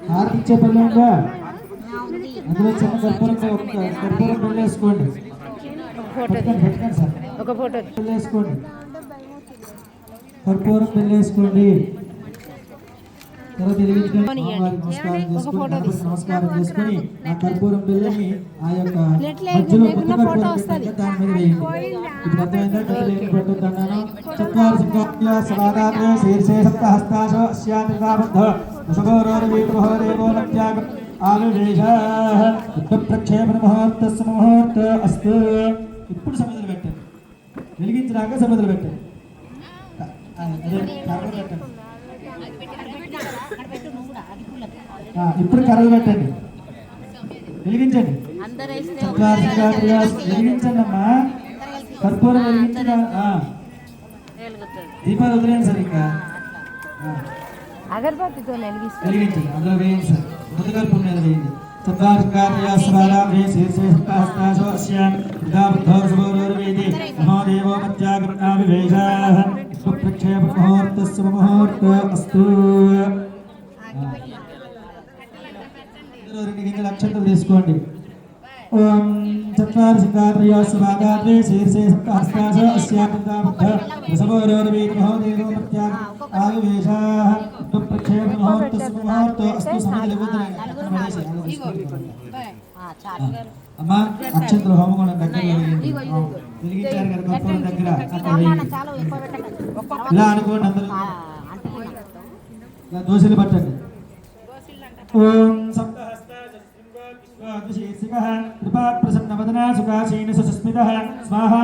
హారతి ఇచ్చే పని ఉందా? అందులో చిన్న కర్పూరం వెళ్ళేసుకోండి. ఒక ఫోటో వెళ్ళేసుకోండి, కర్పూరం వెళ్ళేసుకోండి. తర్వాత నమస్కారం చేసుకొని ఆ కర్పూరం బిల్లని ఆ యొక్క మధ్యలో కొత్త కర్పూరం దాని మీద వేయండి. ఇప్పుడు అర్థమైందా? కట్టలేని పెట్టొద్దన్నాను. చత్వారి సింహాయ సమాధానే శీర్షే సప్తహస్తాశో అస్యాతికాబద్ధ వృషభోరోరవీర్మహోదేవో నత్యాగం ఆవివేశ ప్రక్షేపణ ముహూర్తస్సు ముహూర్త అస్తు. ఇప్పుడు సమిధులు పెట్టండి, వెలిగించినాక సమిధులు పెట్టండి. అదే పెట్టండి. ఇప్పుడు కర్రలు పెట్టండి, వెలిగించండి. వెలిగించండి అమ్మా, కర్పూరం వెలిగించండి. దీపాలు వదిలేండి సార్, ఇంకా అగరబత్తితో వెలిగించండి. అందులో వేయండి సార్, ముందు కర్పూరం మీద వేయండి. అక్షంతలు తీసుకోండి. ఓం చత్వారి సింగాద్రయాస్వాగాద్రే శీర్షే సప్తహస్తాశ అస్యాబద్ధ వృషభోరోరవీర్మహోదేవో నత్యాగం ఆవివేశ ప్రక్షేపణ ముహూర్తస్సు ముహూర్త అస్తు. అమ్మా అక్షంతలు హోమగుండం దగ్గర వెలిగించారు కదా, కర్పూరం దగ్గర ఇలా అనుకోండి. అందరూ ఇలా దోశలు పట్టండి. ఓం ప్రసన్నవదనా సుఖాసీన సుస్మితః స్వాహా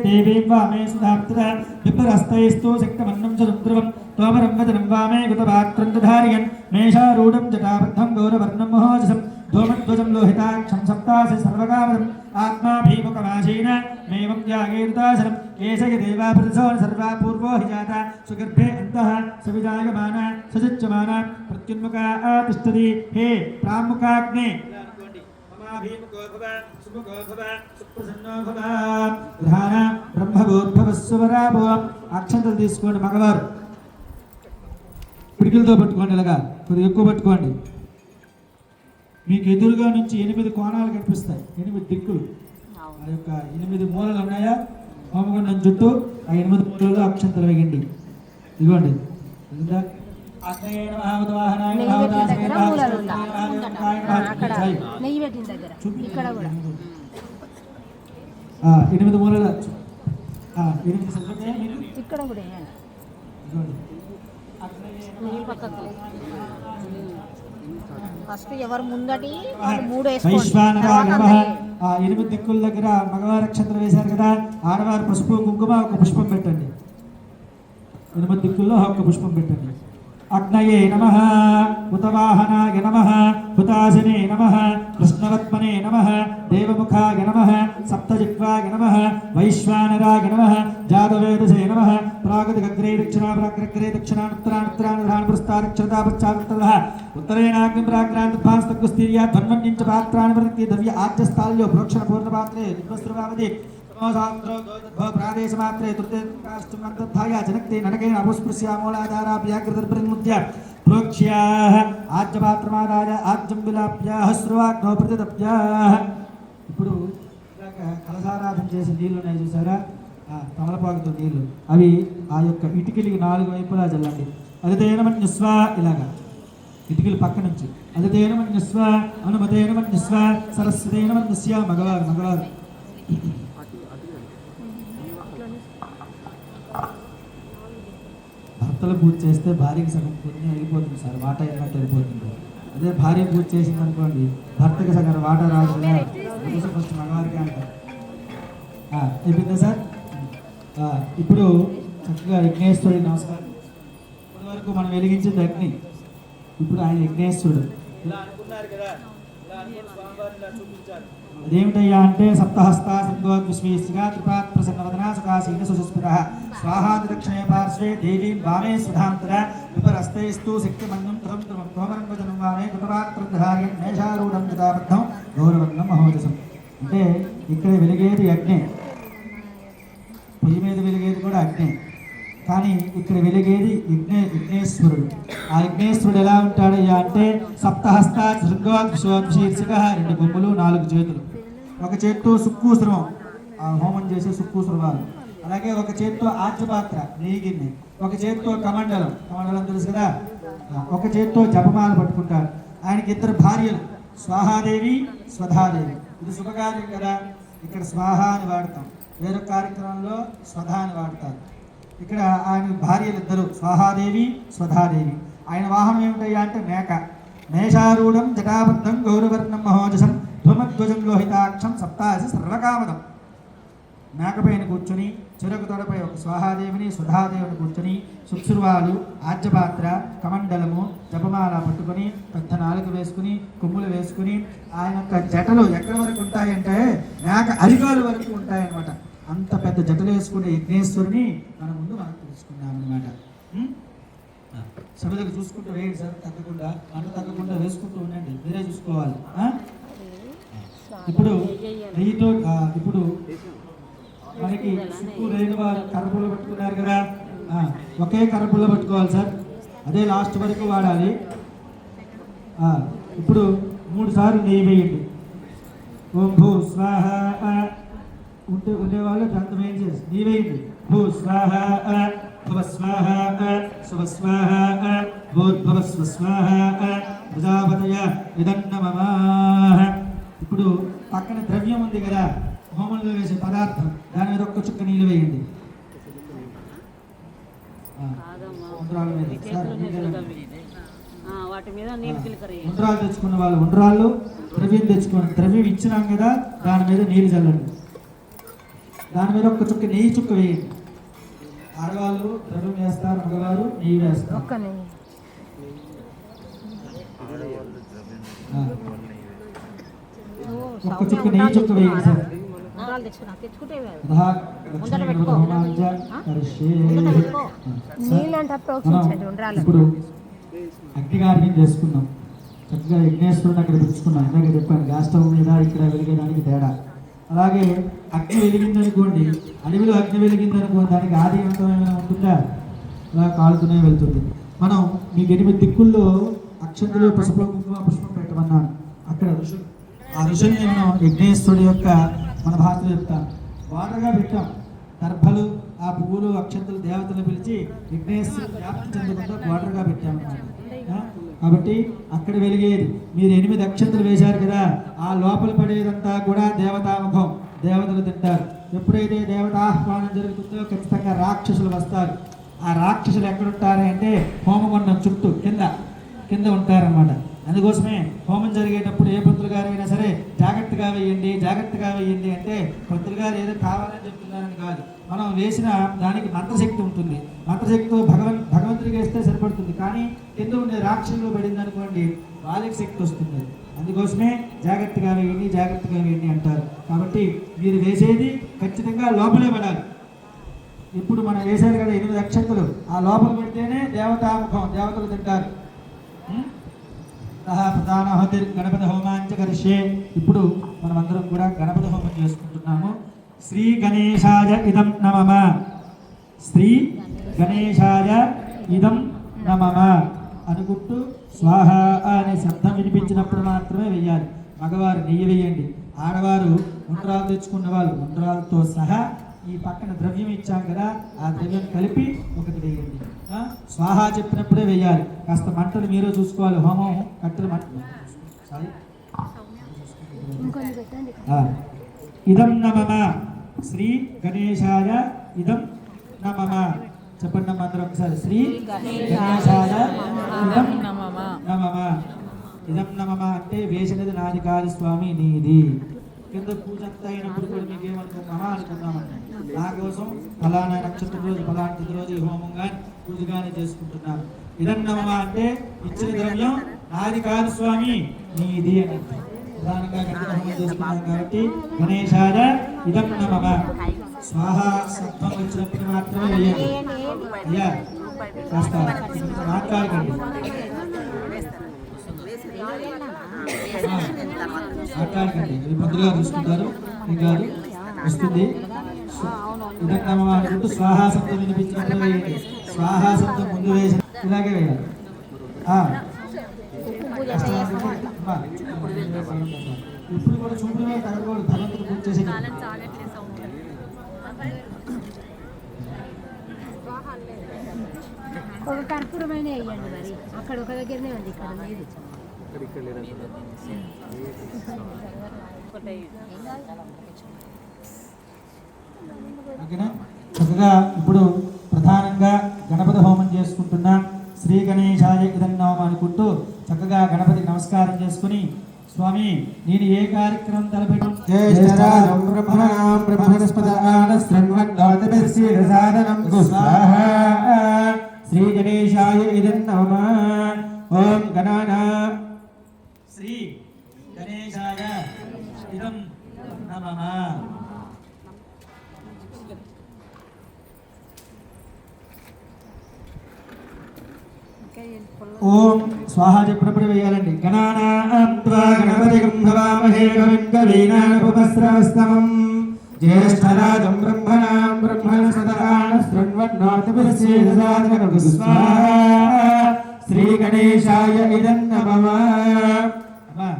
దేవీం వామే సుధాప్తః విప్రహస్తైస్తు శక్తమన్నం చంద్రవం తోమరం వదనం వామే గుతవాక్త్రం దధారియన్ మేషారూఢం జటాబద్ధం గౌరవర్ణం మహోజసం ధూమధ్వజం లోహితాక్షం సప్తాసి సర్వకామదం ఆత్మాభీముఖమాశీన మేవం త్యాగేరుతాశనం కేశయ దేవాప్రతిసోన సర్వా పూర్వో హి జాత సుగర్భే అంతః సవిజాయమాన సజుచ్యమాన ప్రత్యున్ముఖా తిష్టతి. హే ప్రాముఖాగ్నే అక్షంతలు తీసుకోండి. మగవారు పిడికిలతో పట్టుకోండి, ఇలాగా కొద్దిగా ఎక్కువ పట్టుకోండి. మీకు ఎదురుగా నుంచి 8 కోణాలు కనిపిస్తాయి, 8 దిక్కులు. ఆ యొక్క 8 మూలలు ఉన్నాయా హోమగుండం చుట్టూ? ఆ 8 మూలలో అక్షంతలు వేయండి. ఇదిగోండి. ఎనిమిది మూలల ఇక్కడ కూడా ఫస్ట్ ఎవరు ముందటి 8 దిక్కుల దగ్గర మగవారు అక్షంతలు వేశారు కదా, ఆడవారు పసుపు కుంకుమ ఒక పుష్పం పెట్టండి. 8 దిక్కుల్లో ఒక పుష్పం పెట్టండి. అగ్నయే నమః, హుతవాహనాయ నమః, హుతాశనే నమః, కృష్ణవత్మనే నమః, దేవముఖాయ నమః, సప్తజిహ్వాయ నమః, వైశ్వానరాయ నమః, జాతవేదసే నమః, ప్రాగతిగగ్రే దక్షిణా ప్రాగ్రగ్రే దక్షిణానుత్తరానుత్తరానుధాన పురస్తాదక్షిణతాపశ్చాత్తః ఉత్తరేణాగ్నిం ప్రాగ్రాంతభాస్తకుస్తీర్యా ధన్వన్యంచ పాత్రాన్ని ప్రతి ద్రవ్య ఆజ్యస్థాల్యో ప్రోక్షణ పూర్ణపాత్రే దిగ్వస్త్రవామది ప్రాదేశమాత్రే తృతీయ జనక్తే ననకేన అపుస్పృశ్యామూలాధారాభ్యాకృతర్ముద్య ప్రోక్ష్యాః ఆజ్యపాత్రమాదాయ ఆజ్యం విలాప్యాః శ్రువాగ్నో ప్రతిదప్యాః. ఇప్పుడు కలసారాధన చేసే నీళ్ళు ఉన్నాయి చూసారా, తమలపాకుతో నీళ్ళు, అవి ఆ యొక్క ఇటుకలికి 4 వైపులా చల్లండి. అదితేనమన్యస్వ, ఇలాగా ఇటుకలు పక్క నుంచి అదితేనమన్యస్వ, అనుమతేనమన్యస్వ, సరస్వతేనమన్యస్య. మగవారు భర్తలు పూజ చేస్తే భార్యకి సగం పుణ్యం వెళ్ళిపోతుంది సార్, వాటా అయినట్టు వెళ్ళిపోతుంది. అదే భార్య పూజ చేసింది అనుకోండి, భర్తకి సగం వాటా రాదు కదా, ఫస్ట్ మగవారికి అంటారు. అయిపోయిందా సార్? ఇప్పుడు చక్కగా యజ్ఞేశ్వరుడి నమస్కారం. ఇప్పటి వరకు మనం వెలిగించింది అగ్ని, ఇప్పుడు ఆయన యజ్ఞేశ్వరుడు. ఇలా అనుకున్నారు కదా, ఇలా అనుకుని స్వామివారిని ఇలా చూపించారు. అదేమిటయ్యా అంటే సప్తహస్తా సింధోద్విశ్వేశ్గా త్రిపాత్ ప్రసన్నవదనా సుఖాసీన సుస్మితః స్వాహాది దక్షిణే పార్శ్వే దేవీం వామే సుధాంతర విపరస్తైస్తు శక్తిమన్నం ధ్రువం ధ్రువం తోమరం వదనం వామే కృతపాత్రం ధార్యం మేషారూఢం జటాబద్ధం గౌరవర్ణం మహోజసం. అంటే ఇక్కడ వెలిగేది అగ్నే, పొయ్యి మీద వెలిగేది కూడా అగ్నే. కానీ ఇక్కడ వెలిగేది విఘ్నేశ్వరుడు. ఆ విఘ్నేశ్వరుడు ఎలా ఉంటాడయ్యా అంటే సప్తహస్త శృంగోశీర్షిక, 2 కొమ్ములు 4 చేతులు, ఒక చేత్తో సుక్కూశ్రవం, ఆ హోమం చేసే సుక్కూశ్రవాలు, అలాగే ఒక చేత్తో ఆజ్యపాత్ర నెయ్యిగిన్నె, ఒక చేత్తో కమండలం తెలుసు కదా, ఒక చేత్తో జపమాల పట్టుకుంటాడు. ఆయనకి 2 భార్యలు, స్వాహాదేవి స్వధాదేవి. ఇది శుభకార్యం కదా, ఇక్కడ స్వాహ అని వాడతాం, వేరొక కార్యక్రమంలో స్వధా అని వాడతారు. ఇక్కడ ఆయన భార్యలు 2 స్వాహాదేవి స్వధాదేవి. ఆయన వాహనం ఏమిటయ్యా అంటే మేక. మేషారూఢం జటాబద్ధం గౌరవర్ణం మహోజసం ధ్రుమధ్వజం లోహితాక్షం సప్తాసి సర్వకామదం. మేకపైన కూర్చొని చెరకు తొడపై ఒక స్వాహాదేవిని స్వధాదేవిని కూర్చొని శుశ్రువాలు, ఆజ్యపాత్ర, కమండలము, జపమాల పట్టుకొని పెద్ద నాలుక వేసుకుని కొమ్ములు వేసుకుని ఆయన యొక్క జటలు ఎక్కడి వరకు ఉంటాయంటే మేక అరికాలు వరకు ఉంటాయన్నమాట. అంత పెద్ద జటలు వేసుకునే విఘ్నేశ్వరుని మన ముందు మనం తెలుసుకున్నాం అనమాట. సభలకు చూసుకుంటూ వేయండి సార్, తగ్గకుండా తగ్గకుండా వేసుకుంటూ ఉండండి, మీరే చూసుకోవాలి. ఇప్పుడు నెయ్యితో ఇప్పుడు మనకి సుక్కు లేని వారు కర్రపుల్ల పట్టుకున్నారు కదా, ఒకే కర్రపుల్ల పట్టుకోవాలి సార్, అదే లాస్ట్ వరకు వాడాలి. ఇప్పుడు 3 సార్లు నెయ్యి వేయండి. ఓం భూ స్వాహ ఉండేవాళ్ళు అంత వేయండి, నెయ్యి వేయండి. భూ స్వాహ భవ స్వాహ శుభ స్వాహ భూద్భవ స్వాహ ప్రజాపతయ ఇదన్నమః. ఇప్పుడు పక్కన ద్రవ్యం ఉంది కదా, హోమంలో వేసే పదార్థం, దాని మీద ఒక్క చుక్క నీళ్ళు వేయండి. ఉండ్రాలు తెచ్చుకున్న వాళ్ళు ఉండ్రాళ్ళు, ద్రవ్యం తెచ్చుకోండి. ద్రవ్యం ఇచ్చినాం కదా, దాని మీద నీళ్ళు చల్లండి. దాని మీద ఒక్క చుక్క నెయ్యి చుక్క వేయండి. ఆడవాళ్ళు ద్రవ్యం వేస్తారు, మగవారు నెయ్యి వేస్తారు. ఒక్క చుక్క నెయ్యి చుక్క వేయండి సార్. ఇప్పుడు అగ్నిగారిని చేసుకున్నాం, చక్కగా విఘ్నేశ్వరుని అక్కడ పెంచుకున్నాం. ఇందాక చెప్పాను గ్యాస్ స్టవ్ మీద ఇక్కడ వెలిగేదానికి తేడా. అలాగే అగ్ని వెలిగిందనుకోండి, అడవిలో అగ్ని వెలిగిందనుకోండి, దానికి ఆది అంతం ఏమైనా ఉంటుందా? అలా కాలుతూనే వెళ్తుంది. మనం మీకు 8 దిక్కుల్లో అక్షంతలు పసుపు కుంకుమ పుష్పం పెట్టమన్నాను. అక్కడ ఋషులు, ఆ ఋషుల్ని మనం విఘ్నేశ్వరుడి యొక్క మన భాషలో చెప్తాం వాటర్గా పెట్టాం. దర్భలు, ఆ పువ్వులు, అక్షంతలు దేవతలు పిలిచి విఘ్నేశ్వరుడు వ్యాప్తి చెందకుండా వాటర్గా పెట్టామన్నమాట. కాబట్టి అక్కడ వెలిగేది. మీరు 8 అక్షంతలు వేశారు కదా, ఆ లోపల పడేదంతా కూడా దేవతాముఖం, దేవతలు తింటారు. ఎప్పుడైతే దేవతాహ్వానం జరుగుతుందో ఖచ్చితంగా రాక్షసులు వస్తారు. ఆ రాక్షసులు ఎక్కడుంటారు అంటే హోమగుండం చుట్టూ కింద ఉంటారన్నమాట. అందుకోసమే హోమం జరిగేటప్పుడు ఏ పంతులు గారైనా సరే జాగ్రత్తగా వేయండి అంటే పంతులు గారు ఏదో కావాలని చెప్తున్నారని కాదు, మనం వేసిన దానికి మంత్రశక్తి ఉంటుంది. మంత్రశక్తితో భగవంతుడికి వేస్తే సరిపడుతుంది, కానీ కింద ఉండే రాక్షసులు పడింది అనుకోండి వాళ్ళకి శక్తి వస్తుంది. అందుకోసమే జాగ్రత్తగా వేయండి అంటారు. కాబట్టి మీరు వేసేది ఖచ్చితంగా లోపలే పడాలి. ఇప్పుడు మనం వేశారు కదా 8 అక్షంతలు, ఆ లోపల పెడితేనే దేవతాముఖం, దేవతలు తింటారు. ప్రధాన గణపతి హోమాంచ కరిష్యే. ఇప్పుడు మనమందరం కూడా గణపతి హోమం చేసుకుంటున్నాము. శ్రీ గణేశాయ ఇదం నమః, శ్రీ గణేశాయ ఇదం నమః అనుకుంటూ స్వాహ అనే శబ్దం వినిపించినప్పుడు మాత్రమే వేయాలి. మగవారు నెయ్యి వేయండి, ఆడవారు ఉండ్రాలు తెచ్చుకున్న వాళ్ళు ఉండ్రాలతో సహా ఈ పక్కన ద్రవ్యం ఇచ్చాం కదా, ఆ ద్రవ్యం కలిపి ఒకటి వేయండి. స్వాహ చెప్పినప్పుడే వేయాలి. కాస్త మంటలు మీరే చూసుకోవాలి. హోమం కట్టెలు ఇదం నమః, శ్రీ గణేశాయ ఇదం నమః చెప్పండి అమ్మ అందరూ ఒకసారి. శ్రీ గణేశాయ ఇదం నమః. ఇదం నమః అంటే వేసినది నాది కాదు స్వామి, నీది. కింద పూజ అంతా అయినప్పుడు కూడా మీకు ఏమనుకున్నామా అనుకున్నామండి, నా కోసం ఫలానా నక్షత్రం రోజు ఫలాంటి రోజు ఈ హోమం కానీ పూజ కానీ చేసుకుంటున్నాను. ఇదం నమః అంటే ఇచ్చిన ద్రవ్యం నాది కాదు స్వామి, నీది అని ప్రధానంగా గణపతి హోమం చేసుకున్నాం కాబట్టి గణేశాయ ఇదం నమః. స్వాహ శబ్దం వచ్చినప్పుడు మాత్రమే వేయండి. అయ్యా కాస్త మాట్లాడకండి, మాట్లాడకండి. మీరు పొద్దుగా చూసుకుంటారు, ఇంకా వస్తుంది. ఇదన్నమ అనుకుంటూ స్వాహా శబ్దం వినిపించినప్పుడు వేయండి. స్వాహా శబ్దం ముందు వేసి ఇలాగే వేయాలి. అమ్మా, ఇప్పుడు కూడా చూపులు మీద తగ్గకూడదు. భగవంతుడు పూజ చేసే ఒక కర్పూరమైన వేయండి. మరి అక్కడ ఒక దగ్గరనే ఉంది, ఇక్కడ లేదు. ఓకేనా? చక్కగా ఇప్పుడు ప్రధానంగా గణపతి హోమం చేసుకుంటున్నాం. శ్రీ గణేశాయ ఇదన్నవం అనుకుంటూ చక్కగా గణపతికి నమస్కారం చేసుకుని, స్వామి నేను ఏ కార్యక్రమం తలపెట్టు శ్రీ గణేశాయ ఇదన్నమ. ఓం గణానా శ్రీ గణేశాయ ఇదం నమః. ఓం స్వాహా చెప్పినప్పుడు వేయాలండి. గణానాం త్వా గణపతిం భవామహే కవిం కవీనాముపస్రవస్తమం జ్యేష్ఠరాజం బ్రహ్మణాం బ్రహ్మణస్పదాన శృణ్వన్నోతిభిశ్చేదసాదనం స్వాహా. శ్రీ గణేశాయ ఇదన్నమః. అమ్మా,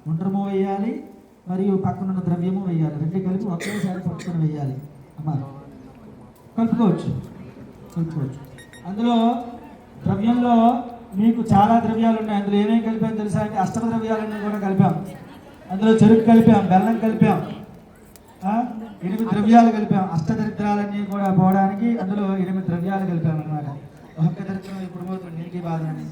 ఒండ్రము వేయాలి మరియు పక్కనున్న ద్రవ్యము వేయాలి. రెండు కలిపి ఒకేసారి పట్టుకొని వేయాలి. అమ్మా, కలుపుకోవచ్చు. అందులో ద్రవ్యంలో మీకు చాలా ద్రవ్యాలు ఉన్నాయి. అందులో ఏమేమి కలిపాం తెలుసా అంటే అష్టమ ద్రవ్యాలన్నీ కూడా కలిపాం. అందులో చెరుకు కలిపాం, బెల్లం కలిపాం, 8 ద్రవ్యాలు కలిపాం. అష్టదరిద్రాలన్నీ కూడా పోవడానికి అందులో 8 ద్రవ్యాలు కలిపాం అన్నమాట. ఒక్క దరిద్రం ఇప్పుడు పోతుంది, నీకు బాధని.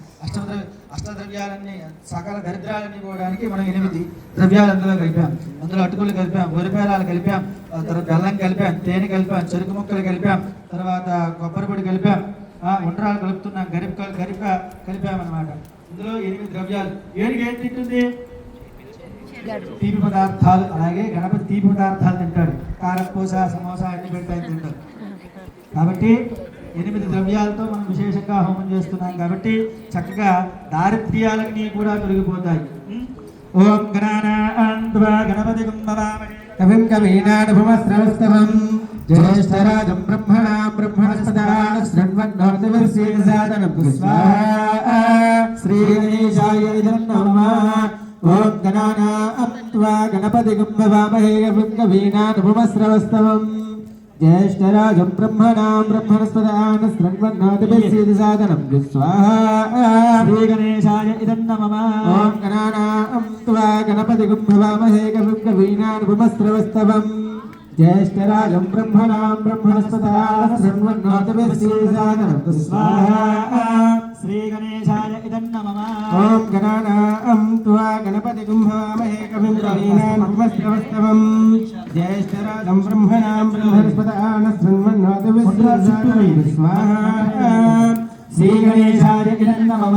అష్టద్రవ్యాలన్నీ సకల దరిద్రాలన్నీ పోవడానికి మనం 8 ద్రవ్యాలు అందులో కలిపాం. అందులో అటుకులు కలిపాం, వరిపేరాలు కలిపాం, తర్వాత బెల్లం కలిపాం, తేనె కలిపాం, చెరుకు ముక్కలు కలిపాం, తర్వాత కొబ్బరి పొడి కలిపాం, ఉండ్రాలు కలుపుతున్నాం, గరిక కలిపామన్నమాట. ఇందులో 8 ద్రవ్యాలు. ఏడికి ఏం తింటుంది? తీపి పదార్థాలు. అలాగే గణపతి తీపి పదార్థాలు తింటాడు. కారపూస, సమోసా అన్ని పెడతాయి తింటాడు. కాబట్టి 8 ద్రవ్యాలతో మనం విశేషంగా హోమం చేస్తున్నాం. కాబట్టి చక్కగా దారిద్ర్యాలన్నీ కూడా తొలగిపోతాయి. ఓం గణానాం త్వా గణపతిం భవామహే కవిం కవీనాముపస్రవస్తమం జ్యేష్ఠరాజం బ్రహ్మణాం బ్రహ్మణస్పదాన శృణ్వన్నోతిభిశ్చేదసాదనం స్వాహా. శ్రీ గణేశాయ ఇదన్నమః. ఓం గణానాం త్వా గణపతిం భవామహే కవిం కవీనాముపస్రవస్తమం జ్యేష్ఠరాజం బ్రహ్మణాం బ్రహ్మణస్పదాన శృణ్వన్నోతిభిశ్చేదసాదనం స్వాహా. శ్రీ గణేశాయ ఇదన్నమః. ఓం గణానాం త్వా గణపతిం భవామహే కవిం కవీనాముపస్రవస్తమం జ్యేష్ఠరాజం బ్రహ్మణాం బ్రహ్మణస్పదాన శృణ్వన్నోతిభిశ్చేదసాదనం స్వాహా. శ్రీ గణేశాయ ఇదన్నమః. ఓం గణానాం త్వా గణపతిం భవామహే కవిం కవీనాముపస్రవస్తమం జ్యేష్ఠరాజం బ్రహ్మణాం బ్రహ్మణస్పదాన శృణ్వన్నోతిభిశ్చేదసాదనం స్వాహా. శ్రీ గణేశాయ ఇదన్నమః.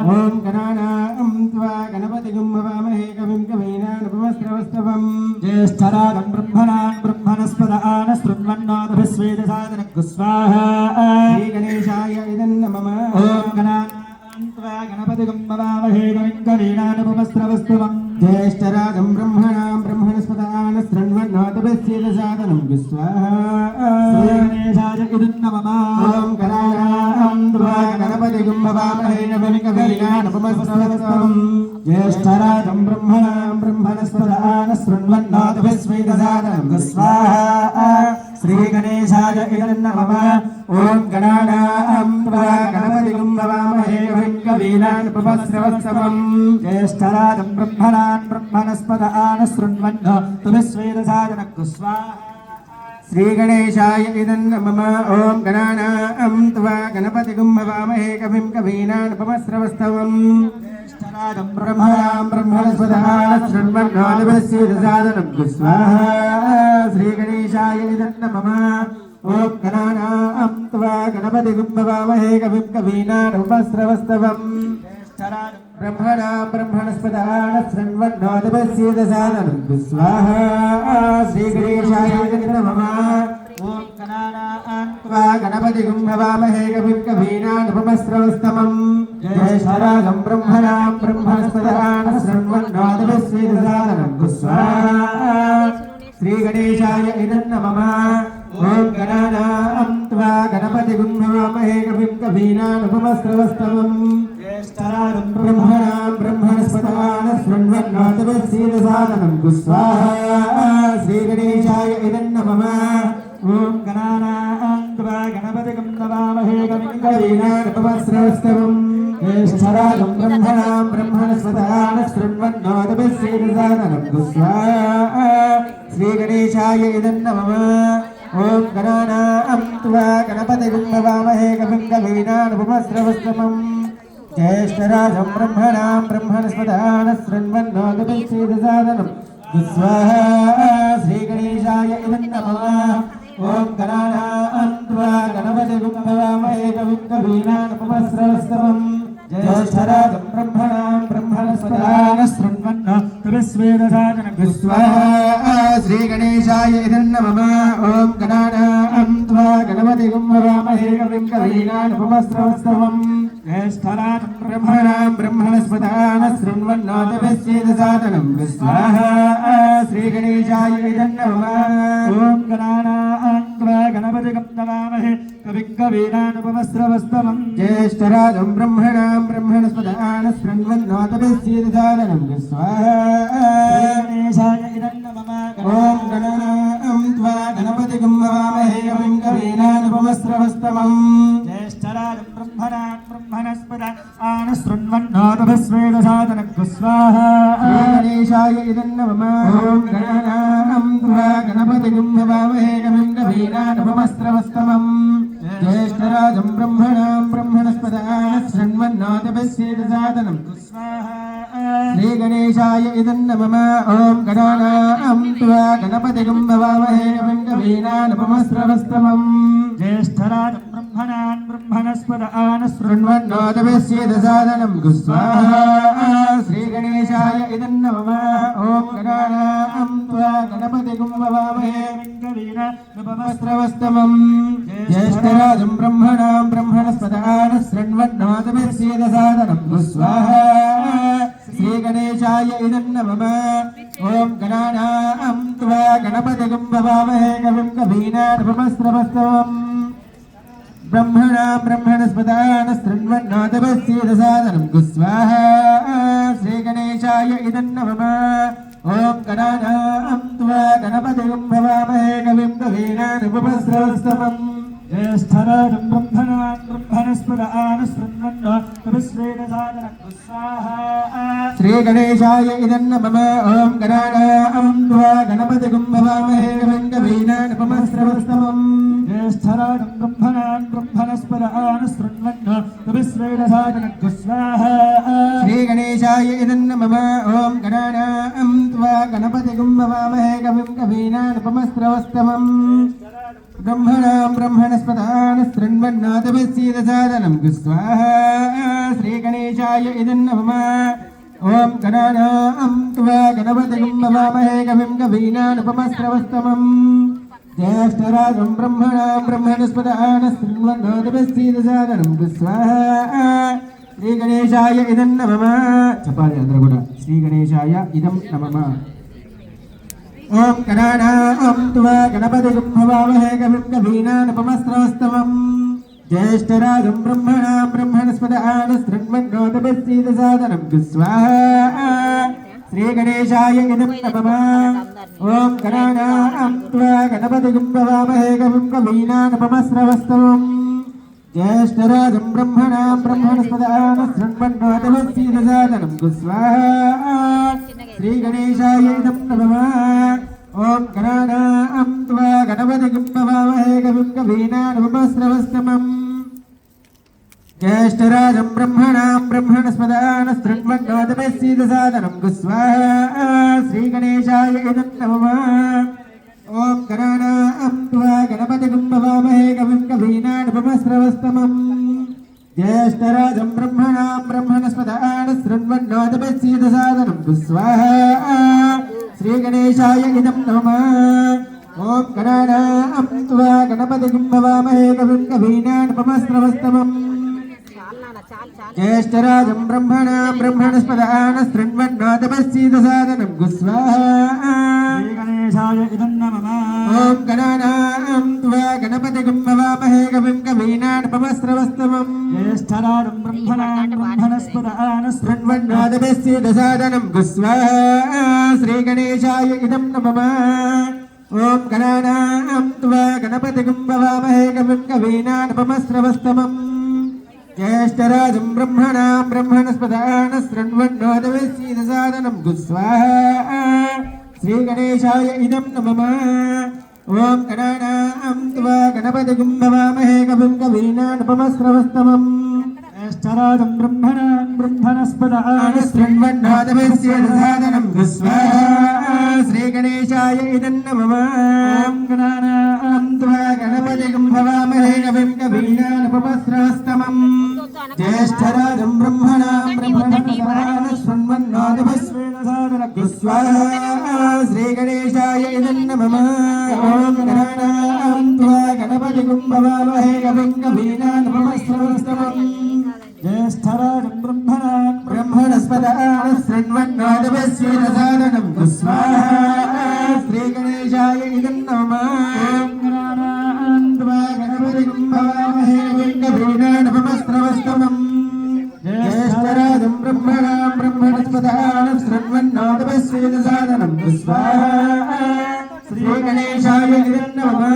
ఓం గణానాం త్వా గణపతిం భవామహే కవిం కవీనాముపస్రవస్తమం జ్యేష్ఠరాజం బ్రహ్మణాం బ్రహ్మణస్పదాన శృణ్వన్నోతిభిశ్చేదసాదనం స్వాహా. శ్రీ గణేశాయ ఇదన్నమః. ఓం గణానాం త్వా గణపతిం భవామహే కవిం కవీనాముపస్రవస్తమం జ్యేష్ఠరాజం బ్రహ్మణాం బ్రహ్మణస్పదాన శృణ్వన్నోతిభిశ్చేదసాదనం స్వాహా. శ్రీ గణేశాయ ఇదన్నమః. ఓం గణానాం త్వా గణపతిం భవామహే కవిం కవీనాముపస్రవస్తమం జ్యేష్ఠరాజం బ్రహ్మణాం బ్రహ్మణస్పదాన శృణ్వన్నోతిభిశ్చేదసాదనం స్వాహా. శ్రీ గణేశాయ ఇదన్నమః. ఓం గణానాం త్వా గణపతిం భవామహే కవిం కవీనాముపస్రవస్తమం జ్యేష్ఠరాజం బ్రహ్మణాం బ్రహ్మణస్పదాన శృణ్వన్నోతిభిశ్చేదసాదనం స్వాహా. శ్రీ గణేశాయ ఇదన్నమః. ఓం గణానాం త్వా గణపతిం భవామహే కవిం కవీనాముపస్రవస్తమం జ్యేష్ఠరాజం బ్రహ్మణాం బ్రహ్మణస్పదాన శృణ్వన్నోతిభిశ్చేదసాదనం స్వాహా. శ్రీ గణేశాయ ఇదన్నమః. ఓం గణానాం త్వా గణపతిం భవామహే కవిం కవీనాముపస్రవస్తమం జ్యేష్ఠరాజం బ్రహ్మణాం బ్రహ్మణస్పదాన శృణ్వన్నోతిభిశ్చేదసాదనం స్వాహా. శ్రీ గణేశాయ ఇదన్నమః. ఓం గణానాం త్వా గణపతిం భవామహే కవిం కవీనాముపస్రవస్తమం జ్యేష్ఠరాజం బ్రహ్మణాం బ్రహ్మణస్పదాన శృణ్వన్నోతిభిశ్చేదసాదనం స్వాహా. శ్రీ గణేశాయ ఇదన్నమః. ఓం ज्येष्ठराजं ब्रह्मणां ब्रह्मणस्पदान शृण्वन्नोतभिस्सीदसादनं स्वाहा श्रीगणेशाय इदं नमः ॐ गणानां त्वा गणपतिं नमामहे कविं कवीनामुपमस्रवस्तवम् ज्येष्ठराजं ब्रह्मणां ब्रह्मणस्पदान शृण्वन्नोतभिस्सीदसादनं स्वाहा श्रीगणेशाय इदं नमः ॐ गणानां त्वा गणपतिं नमामहे कविं कवीनामुपमस्रवस्तवम् ज्येष्ठराजं ब्रह्मणां ब्रह्मणस्पदान शृण्वन्नोतभिस्सीदसादनं स्वाहा श्रीगणेशाय इदं नमः ॐ गणानां त्वा गणपतिं नमामहे कविं कवीनामुपमस्रवस्तवम् ज्येष्ठराजं ब्रह्मणां ब्रह्मणस्पदान शृण्वन्नोतभिस्सीदसादनं स्वाहा श्रीगणेशाय इदं नमः ॐ गणानां त्वा गणपतिं नमामहे कविं कवीनामुपमस्रवस्तवम् ज्येष्ठराजं ब्रह्मणां ब्रह्मणस्पदान शृण्वन्नोतभिस्सीदसादनं स्वाहा श्रीगणेशाय इदं नमः ॐ गणानां त्वा गणपतिं नमामहे कविं कवीनामुपमस्रवस्तवम् ज्येष्ठराजं ब्रह्मणां ब्रह्मणस्पदान शृण्वन्नोतभिस्सीदसादनं स्वाहा श्रीगणेशाय इदं नमः ॐ गणानां त्वा गणपतिं नमामहे कविं कवीनामुपमस्रवस्तवम् ज्येष्ठराजं ब्रह्मणां ब्रह्मणस्पदान शृण्वन्नोतभिस्सीदसादनं स्वाहा श्रीगणेशाय इदं नमः ॐ गणानां त्वा गणपतिं नमामहे कविं कवीनामुपमस्रवस्तवम् ज्येष्ठराजं ब्रह्मणां ब्रह्मणस्पदान शृण्वन्नोतभिस्सीदसादनं स्वाहा श्रीगणेशाय इदं नमः ॐ गणानां त्वा गणपतिं नमामहे कविं कवीनामुपमस्रवस्तवम् ज्येष्ठराजं ब्रह्मणां ब्रह्मणस्पदान शृण्वन्नोतभिस्सीदसादनं स्वाहा श्रीगणेशाय इदं नमः ॐ गणानां त्वा गणपतिं नमामहे कविं कवीनामुपमस्रवस्तवम् ज्येष्ठराजं ब्रह्मणां ब्रह्मणस्पदान शृण्वन्नोतभिस्सीदसादनं स्वाहा श्रीगणेशाय इदं नमः ॐ गणानां त्वा गणपतिं नमामहे कविं कवीनामुपमस्रवस्तवम् ब्रह्मणां ब्रह्मणस्पदान शृण्वन्नोतभिस्सीदसादनं स्वाहा श्रीगणेशाय इदं नमः ॐ गणानां त्वा गणपतिं नमामहे कविं कवीनामुपमस्रवस्तवम् ज्येष्ठराजं ब्रह्मणां ब्रह्मणस्पदान शृण्वन्नोतभिस्सीदसादनं स्वाहा श्रीगणेशाय इदं नमः ॐ गणानां त्वा गणपतिं नमामहे कविं कवीनामुपमस्रवस्तवम् ज्येष्ठराजं ब्रह्मणां ब्रह्मणस्पदान शृण्वन्नोतभिस्सीदसादनं स्वाहा श्रीगणेशाय इदं नमः ॐ गणानां त्वा गणपतिं नमामहे कविं कवीनामुपमस्रवस्तवम् ब्रह्मणां ब्रह्मणस्पदान शृण्वन्नोतभिस्सीदसादनं स्वाहा श्रीगणेशाय इदं नमः ॐ गणानां त्वा गणपतिं नमामहे कविं कवीनामुपमस्रवस्तवम् ज्येष्ठराजं ब्रह्मणां ब्रह्मणस्पदान शृण्वन्नोतभिस्सीदसादनं स्वाहा श्रीगणेशाय इदं नमः చెప్పాలి అందరూ కూడా శ్రీగణేశాయ ఇదం నమః ॐ गणानां त्वा गणपतिं नमामहे कविं कवीनामुपमस्रवस्तवम् ज्येष्ठराजं ब्रह्मणां ब्रह्मणस्पदान शृण्वन्नोतभिस्सीदसादनं स्वाहा श्रीगणेशाय इदं नमः ॐ गणानां त्वा गणपतिं नमामहे कविं कवीनामुपमस्रवस्तवम् ज्येष्ठराजं ब्रह्मणां ब्रह्मणस्पदान शृण्वन्नोतभिस्सीदसादनं स्वाहा श्रीगणेशाय इदं नमः ॐ गणानां त्वा गणपतिं नमामहे कविं कवीनामुपमस्रवस्तवम् ज्येष्ठराजं ब्रह्मणां ब्रह्मणस्पदान शृण्वन्नोतभिस्सीदसादनं स्वाहा श्रीगणेशाय इदं नमः ॐ गणानां त्वा गणपतिं नमामहे कविं कवीनामुपमस्रवस्तवम् ज्येष्ठराजं ब्रह्मणां ब्रह्मणस्पदान शृण्वन्नोतभिस्सीदसादनं स्वाहा श्रीगणेशाय इदं नमः ॐ गणानां त्वा गणपतिं नमामहे कविं कवीनामुपमस्रवस्तवम् ज्येष्ठराजं ब्रह्मणां ब्रह्मणस्पदान शृण्वन्नोतभिस्सीदसादनं स्वाहा श्रीगणेशाय इदं नमः ॐ गणानां त्वा गणपतिगं भवामहे कविं कवीनाटपमस्रवस्तमम् ज्येष्ठराजं ब्रह्मणां ब्रह्मणस्पदानस्रण्वन्नादभस्येदसादनं गुस्वा श्रीगणेशाय इदं नमः ॐ गणानां त्वा गणपतिगं भवामहे कविं कवीनाटपमस्रवस्तमम् ज्येष्ठराजं ब्रह्मणां ब्रह्मणस्पदानस्रण्वन्नादभस्येदसादनं गुस्वा श्रीगणेशाय इदं नमः ॐ गणानां त्वा गणपतिगं भवामहे कविं कवीनाटपमस्रवस्तमम् ज्येष्ठराजं ब्रह्मणां ब्रह्मणस्पदानस्रण्वन्नादभस्येदसादनं गुस्वा श्रीगणेशाय इदं नमः ॐ गणानां त्वा गणपतिगं भवामहे कविं कवीनाटपमस्रवस्तमम् ज्येष्ठराजं ब्रह्मणां ब्रह्मणस्पदानस्रण्वन्नादभस्येदसादनं गुस्वा श्रीगणेशाय इदं नमः ॐ गणानां त्वा गणपतिगं भवामहे कविं कवीनाटपमस्रवस्तमम् ज्येष्ठराजं ब्रह्मणां ब्रह्मणस्पदानस्रण्वन्नादभस्येदसादनं गुस्वा श्रीगणेशाय इदं नमः गणानां त्वा गणपतिगं भवामहे कविं कवीनाटपमस्रवस्तमम् ज्येष्ठराजं ब्रह्मणां ब्रह्मणस्पदानस्रण्वन्नादभस्येदसादनं गुस्वा श्रीगणेशाय इदं नमः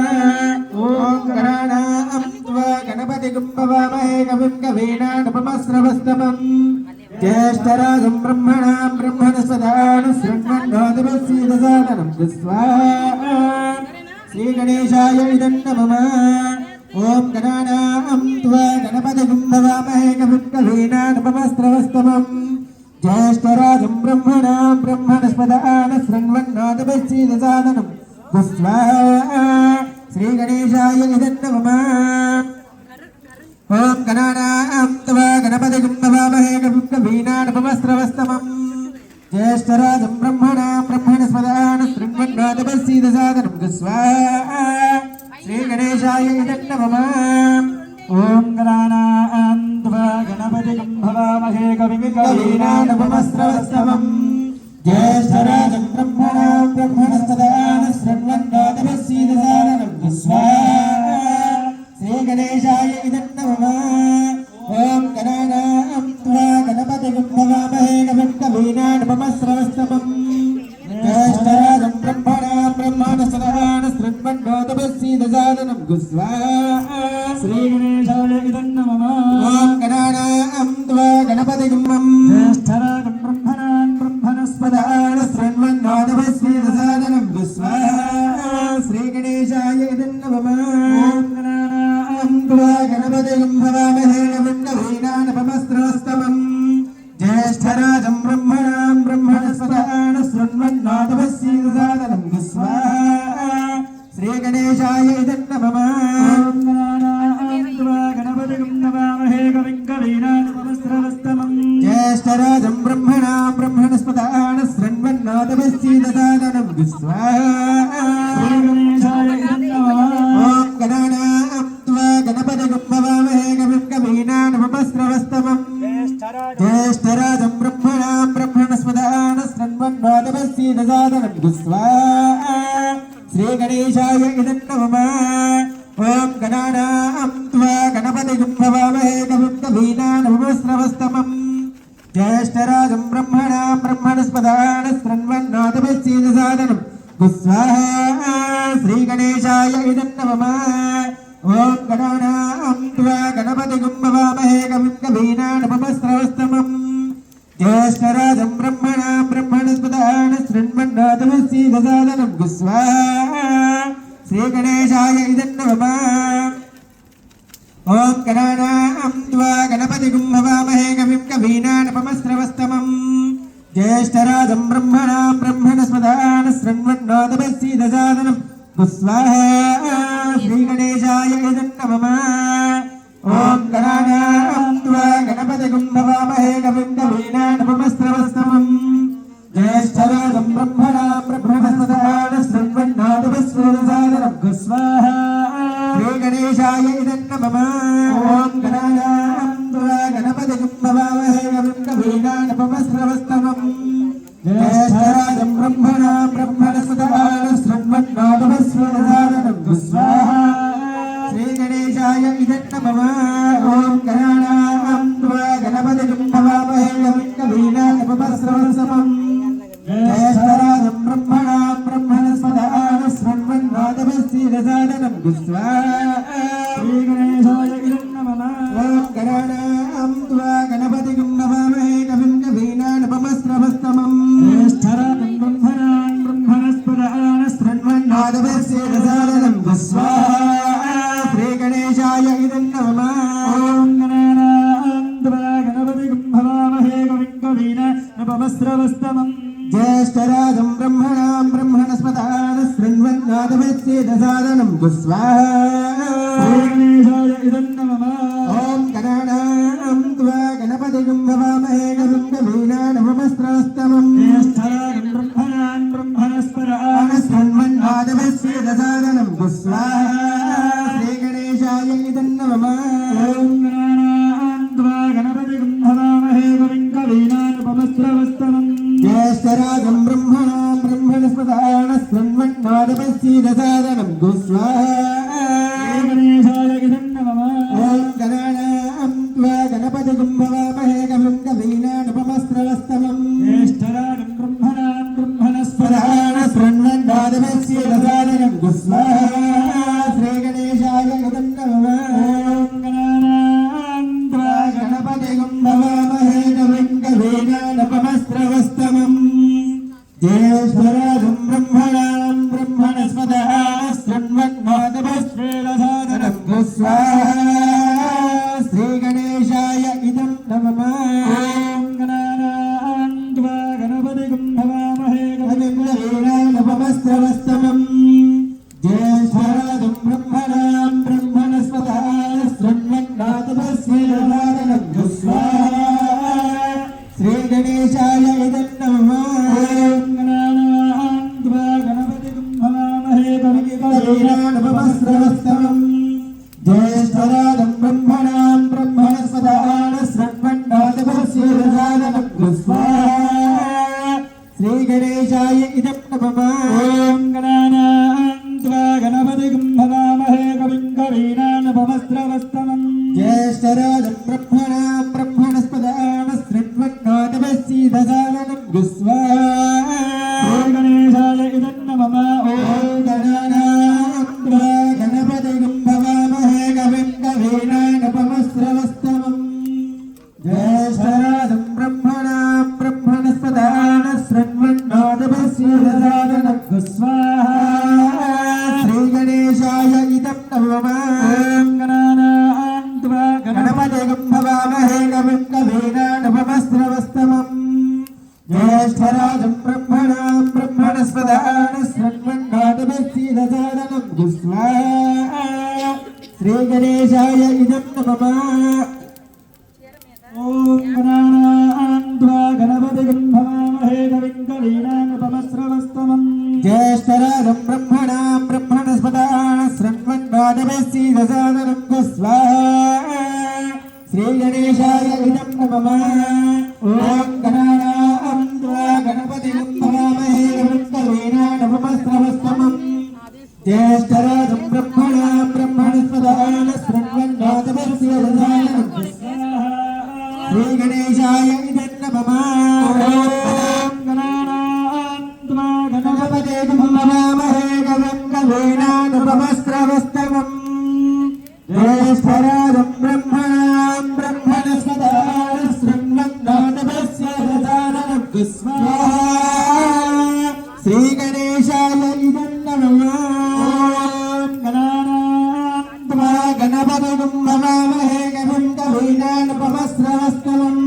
ॐ गणानां त्वा गणपतिगं भवामहे कविं कवीनाटपमस्रवस्तमम् ज्येष्ठराजं ब्रह्मणां ब्रह्मणस्पदानस्रण्वन्नादभस्येदसादनं गुस्वा श्रीगणेशाय इदं नमः ॐ गणानां त्वा गणपतिगं भवामहे कविं कवीनाटपमस्रवस्तमम् ज्येष्ठराजं ब्रह्मणां ब्रह्मणस्पदानस्रण्वन्नादभस्येदसादनं गुस्वा श्रीगणेशाय इदं नमः ॐ गणानां त्वा गणपतिगं भवामहे कविं कवीनाटपमस्रवस्तमम् ज्येष्ठराजं ब्रह्मणां ब्रह्मणस्पदानस्रण्वन्नादभस्येदसादनं गुस्वा श्रीगणेशाय इदं नमः ॐ गणानां त्वा गणपतिगं भवामहे कविं कवीनाटपमस्रवस्तमम् ज्येष्ठराजं ब्रह्मणां ब्रह्मणस्पदानस्रण्वन्नादभस्येदसादनं गुस्वा श्रीगणेशाय इदं नमः ॐ गणानां त्वा गणपतिगं भवामहे कविं कवीनाटपमस्रवस्तमम् ज्येष्ठराजं ब्रह्मणां ब्रह्मणस्पदानस्रण्वन्नादभस्येदसादनं गुस्वा श्रीगणेशाय इदं नमः ॐ गणानां त्वा गणपतिगं ज्येष्ठराजं ब्रह्मणां ब्रह्मणस्पदानस्रण्वन्नादभस्येदसादनं गुस्वा श्रीगणेशाय इदं नमः ॐ गणानां त्वा गणपतिगं भवामहे कविं कवीनाटपमस्रवस्तमम् ज्येष्ठराजं ब्रह्मणां ब्रह्मणस्पदानस्रण्वन्नादभस्येदसादनं गुस्वा श्रीगणेशाय इदं नमः ॐ गणानां त्वा गणपतिगं भवामहे कविं कवीनाटपमस्रवस्तमम् ज्येष्ठराजं ब्रह्मणां ब्रह्मणस्पदानस्रण्वन्नादभस्येदसादनं गुस्वा श्रीगणेशाय इदं नमः ॐ गणानां त्वा गणपतिगं भवामहे कविं कवीनाटपमस्रवस्तमम् ज्येष्ठराजं ब्रह्मणां ब्रह्मणस्पदानस्रण्वन्नादभस्येदसादनं गुस्वा श्रीगणेशाय इदं नमः ॐ गणानां त्वा गणपतिगं भवामहे कविं कवीनाटपमस्रवस्तमम् ज्येष्ठराजं ब्रह्मणां ब्रह्मणस्पदानस्रण्वन्नादभस्येदसादनं गुस्वा श्रीगणेशाय इदं नमः ॐ गणानां त्वा गणपतिगं भवामहे कविं कवीनाटपमस्रवस्तमम् ज्येष्ठराजं ब्रह्मणां ब्रह्मणस्पदानस्रण्वन्नादभस्येदसादनं गुस्वा श्रीगणेशाय इदं नमः ॐ गणानां त्वा गणपतिगं भवामहे कविं कवीनाटपमस्रवस्तमम् ज्येष्ठराजं ब्रह्मणां ब्रह्मणस्पदानस्रण्वन्नादभस्येदसादनं गुस्वा श्रीगणेशाय इदं नमः ॐ गणानां त्वा गणपतिगं भवामहे कविं कवीनाटपमस्रवस्तमम् ज्येष्ठराजं ब्रह्मणां ब्रह्मणस्पदानस्रण्वन्नादभस्येदसादनं गुस्वा श्रीगणेशाय इदं नमः ॐ गणानां त्वा गणपतिगं भवामहे कविं कवीनाटपमस्रवस्तमम् ज्येष्ठराजं ब्रह्मणां ब्रह्मणस्पदानस्रण्वन्नादभस्येदसादनं गुस्वा नपमस्रवस्तमम् ज्येष्ठराजं ब्रह्मणां ब्रह्मणस्पत आनशृण्वन्नादमस्तीरसादनं गुस्वा श्रीगणेशाय इदं नमः ॐ गणानां त्वा गणपतिं नमामहे कविं कवीनानपमस्रवस्तमम् ज्येष्ठराजं ब्रह्मणां ब्रह्मणस्पत आनशृण्वन्नादमस्तीरसादनं गुस्वा श्रीगणेशाय इदं नमः ॐ गणानां त्वा गणपतिं नमामहे कविं कवीनानपमस्रवस्तमम् ज्येष्ठराजं ब्रह्मणां ब्रह्मणस्पत आनशृण्वन्नादमस्तीरसादनं गुस्वा श्रीगणेशाय इदं नमः ॐ गणानां त्वा गणपतिं नमामहे कविं कवीनानपमस्रवस्तमम् ज्येष्ठराजं ब्रह्मणां ब्रह्मणस्पत आनशृण्वन्नादमस्तीरसादनं गुस्वा श्रीगणेशाय इदं नमः ॐ गणानां त्वा गणपतिं नमामहे कविं कवीनानपमस्रवस्तमम् ज्येष्ठराजं ब्रह्मणां ब्रह्मणस्पत आनशृण्वन्नादमस्तीरसादनं गुस्वा श्रीगणेशाय इदं नमः ॐ गणानां त्वा गणपतिं नमामहे कविं कवीनानपमस्रवस्तमम् ज्येष्ठराजं ब्रह्मणां ब्रह्मणस्पत आनशृण्वन्नादमस्तीरसादनं गुस्वा श्रीगणेशाय इदं नमः ॐ गणानां त्वा गणपतिं नमामहे कविं कवीनानपमस्रवस्तमम् ज्येष्ठराजं ब्रह्मणां ब्रह्मणस्पत आनशृण्वन्नादमस्तीरसादनं गुस्वा श्रीगणेशाय इदं नमः ॐ गणानां त्वा गणपतिं नमामहे कविं कवीनानपमस्रवस्तमम् ज्येष्ठराजं ब्रह्मणां ब्रह्मणस्पत आनशृण्वन्नादमस्तीरसादनं गुस्वा श्रीगणेशाय इदं नमः ॐ गणानां त्वा गणपतिं नमामहे कविं कवीनानपमस्रवस्तमम् ज्येष्ठराजं ब्रह्मणां ब्रह्मणस्पत आनशृण्वन्नादमस्तीरसादनं गुस्वा श्रीगणेशाय इदं नमः ॐ गणानां त्वा गणपतिं नमामहे कविं कवीनानपमस्रवस्तमम् ज्येष्ठराजं ब्रह्मणां ब्रह्मणस्पत आनशृण्वन्नादमस्तीरसादनं गुस्वा श्रीगणेशाय इदं नमः ॐ गणानां त्वा गणपतिं नमामहे कविं कवीनानपमस्रवस्तमम् ज्येष्ठराजं ब्रह्मणां ब्रह्मणस्पत आनशृण्वन्नादमस्तीरसादनं गुस्वा श्रीगणेशाय इदं नमः ॐ गणानां त्वा गणपतिं नमामहे कविं कवीनानपमस्रवस्तमम् ज्येष्ठराजं ब्रह्मणां ब्रह्मणस्पत आनशृण्वन्नादमस्तीरसादनं गुस्वा श्रीगणेशाय इदं नमः ॐ गणानां त्वा गणपतिं नमामहे कविं कवीनानपमस्रवस्तमम् ज्येष्ठराजं ब्रह्मणां ब्रह्मणस्पत आनशृण्वन्नादमस्तीरसादनं गुस्वा श्रीगणेशाय इदं नमः ॐ गणानां त्वा गणपतिं नमामहे कविं कवीनानपमस्रवस्तमम् ज्येष्ठराजं ब्रह्मणां ब्रह्मणस्पत आनशृण्वन्नादमस्तीरसादनं गुस्वा श्रीगणेशाय इदं नमः ॐ गणानां त्वा गणपतिं नमामहे कविं कवीनानपमस्रवस्तमम् ज्येष्ठराजं ब्रह्मणां ब्रह्मणस्पत आनशृण्वन्नादमस्तीरसादनं गुस्वा श्रीगणेशाय इदं नमः ॐ गणानां त्वा गणपतिं नमामहे कविं कवीनानपमस्रवस्तमम्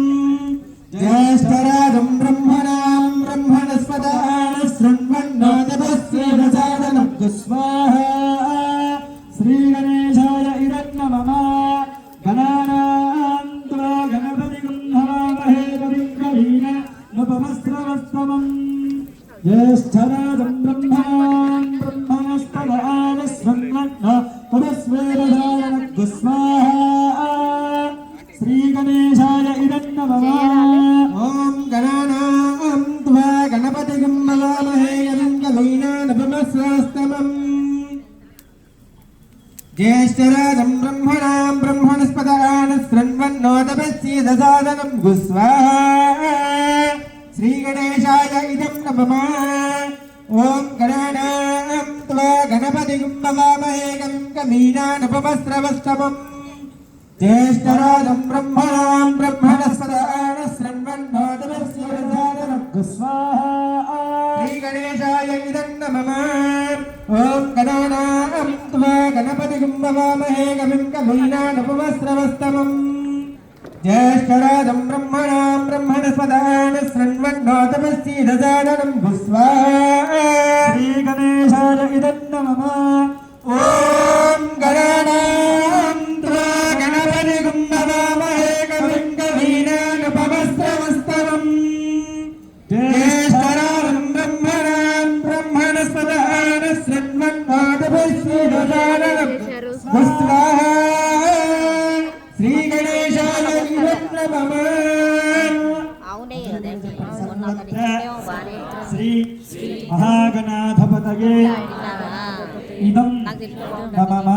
ज्येष्ठराजं ब्रह्मणां ब्रह्मणस्पत आनशृण्वन्नादमस्तीरसादनं गुस्वा श्रीगणेशाय इदं नमः गणानां त्वा गणपतिं नमामहे कविं कवीनानपमस्रवस्तमम् ज्येष्ठराजं ब्रह्मणां ब्रह्मणस्पत आनशृण्वन्नादमस्तीरसादनं गुस्वा श्रीगणेशाय इदं नमः ॐ गणानां त्वा गणपतिं नमामहे कविं कवीनानपमस्रवस्तमम् ज्येष्ठराजं ब्रह्मणां ब्रह्मणस्पत आनशृण्वन्नादमस्तीरसादनं गुस्वा गणेशाय इदं नमः ॐ गणानां त्वा गणपतिं नमामहे कविं कवीनामुपमस्रवस्तमम् ज्येष्ठराजं ब्रह्मणां ब्रह्मणस्पदानशृण्वन्नोतमस्यवधानम् स्वाहा श्रीगणेशाय इदं नमः ॐ गणानां त्वा गणपतिं नमामहे कविं कवीनामुपमस्रवस्तमम् ज्येष्ठराजं ब्रह्मणां ब्रह्मणस्पदानशृण्वन्नोतमस्यवधानम् स्वाहा श्रीगणेशाय इदं नमः ॐ गणानां त्वा गणपतिं नमामहे कविं कवीनामुपमस्रवस्तमम् ज्येष्ठराजं ब्रह्मणां ब्रह्मणस्पदानशृण्वन्नोतमस्यवधानम् स्वाहा श्रीगणेशाय इदं नमः श्री महागणाधिपतये ఇదం నమః.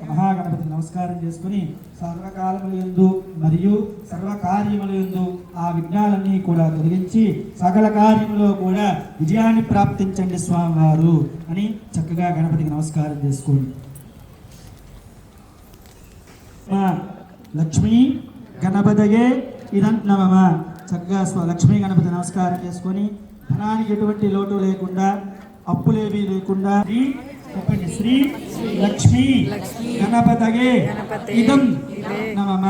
మహాగణపతి నమస్కారం చేసుకుని సర్వకాలములందు మరియు సర్వకార్యములందు ఆ విఘ్నాలన్నీ కూడా తొలగించి సకల కార్యములో కూడా విజయాన్ని ప్రాప్తించండి స్వామివారు అని చక్కగా గణపతికి నమస్కారం చేసుకోండి. లక్ష్మీ గణపతయే ఇదం నమః. చక్కగా లక్ష్మీ గణపతి నమస్కారం చేసుకొని ధనానికి ఎటువంటి లోటు లేకుండా అప్పులేవి లేకుండా చెప్పండి శ్రీ లక్ష్మీ గణపతయే ఇదం నమః.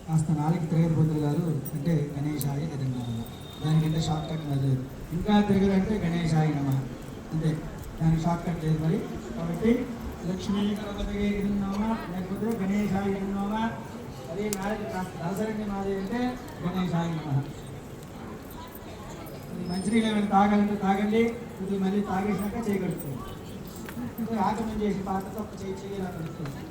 కాస్త నాలుగు తిరగబోతులు గారు అంటే గణేశాయ ఇదం నమః. దానికంటే షార్ట్ కట్ లేదు. ఇంకా తిరగదంటే గణేశాయ నమః అంటే దానికి షార్ట్ కట్ లేదు మరి. కాబట్టి లక్ష్మీ గణపతయే ఇదం నమః లేకపోతే గణేశాయ ఇదం నమః. అదే నాలుగు కాస్త అవసరంగా మాది అంటే గణేశాయ నమః. మంచినీళ్ళు ఏమైనా తాగాలంటే తాగండి. ఇది మళ్ళీ తాగేసినాక చేయగలుగుతుంది. ఆగమం చేసి పాటతో చేయగలుగుతుంది.